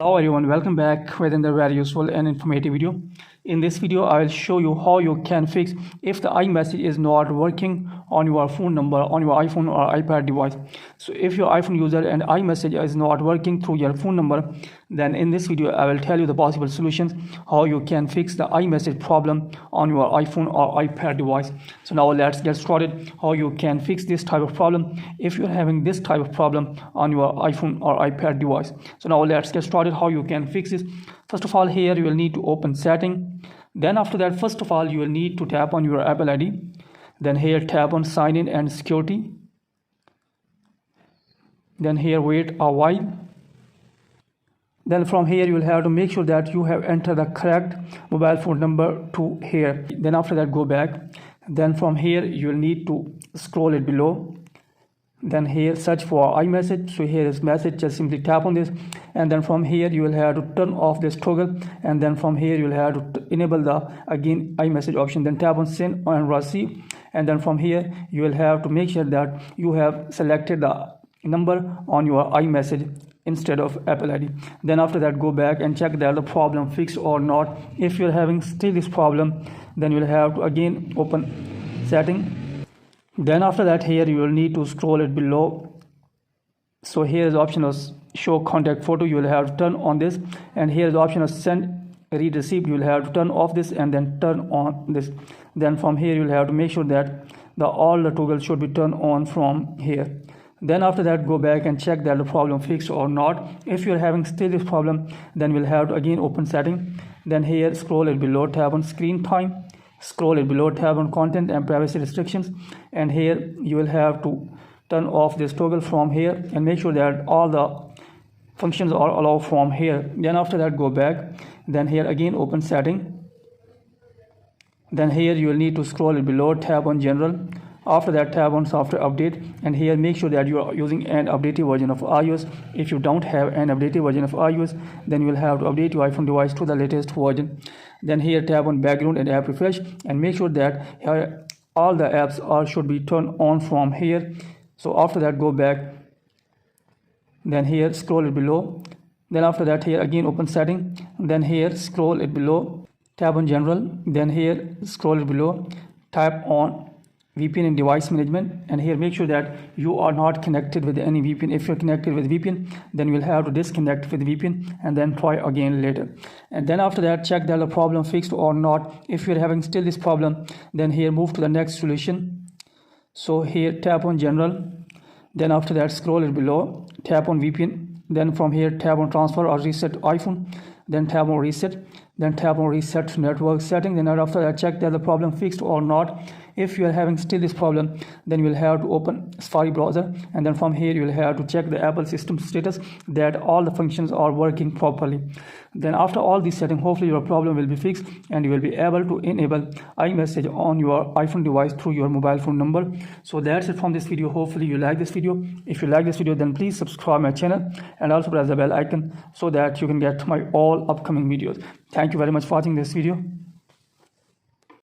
Hello everyone, welcome back with another very useful and informative video. In this video, I will show you how you can fix if the iMessage is not working on your phone number on your iPhone or iPad device. So if your iPhone user and iMessage is not working through your phone number, then in this video I will tell you the possible solutions how you can fix the iMessage problem on your iPhone or iPad device. So now let's get started how you can fix this type of problem if you're having this type of problem on your iPhone or iPad device. So now let's get started how you can fix this. First of all, here you will need to open setting. Then after that, first of all, you will need to tap on your Apple ID. Then here tap on sign in and security. Then here wait a while. Then from here you will have to make sure that you have entered the correct mobile phone number to here. Then after that go back. Then from here you will need to scroll it below. Then here search for iMessage. So here is message, just simply tap on this, and then from here you will have to turn off this toggle, and then from here you will have to enable the again iMessage option. Then tap on send and receive, and then from here you will have to make sure that you have selected the number on your iMessage instead of Apple ID. Then after that go back and check that the problem fixed or not. If you're having still this problem, then you'll have to again open setting. Then after that here you will need to scroll it below. So here is the option of show contact photo. You will have to turn on this, and here is the option of send read receipt. You will have to turn off this and then turn on this. Then from here you will have to make sure that all the toggles should be turned on from here. Then after that go back and check that the problem fixed or not. If you are having still this problem, then we'll have to again open setting. Then here scroll it below, tap on screen time. Scroll it below, tab on content and privacy restrictions, and here you will have to turn off this toggle from here and make sure that all the functions are allowed from here. Then after that go back. Then here again open setting. Then here you will need to scroll it below, tab on general. After that tab on software update, and here make sure that you are using an updated version of iOS. If you don't have an updated version of iOS, then you will have to update your iPhone device to the latest version. Then here tap on background and app refresh, and make sure that here all the apps should be turned on from here. So after that go back. Then here scroll it below. Then after that here again open setting. Then here scroll it below, tap on general. Then here scroll it below, tap on VPN and device management, and here make sure that you are not connected with any VPN. If you're connected with VPN, then you will have to disconnect with VPN and then try again later. And then after that check that the problem fixed or not. If you're having still this problem, then here move to the next solution. So here tap on general. Then after that scroll it below, tap on VPN. Then from here tap on transfer or reset iPhone. Then tap on reset. Then tap on reset network setting. Then after that check that the problem fixed or not. If you are having still this problem, then you will have to open Safari browser, and then from here you will have to check the Apple system status that all the functions are working properly. Then after all this setting, hopefully your problem will be fixed and you will be able to enable iMessage on your iPhone device through your mobile phone number. So that's it from this video. Hopefully you like this video. If you like this video, then please subscribe my channel and also press the bell icon so that you can get my all upcoming videos. Thank you very much for watching this video.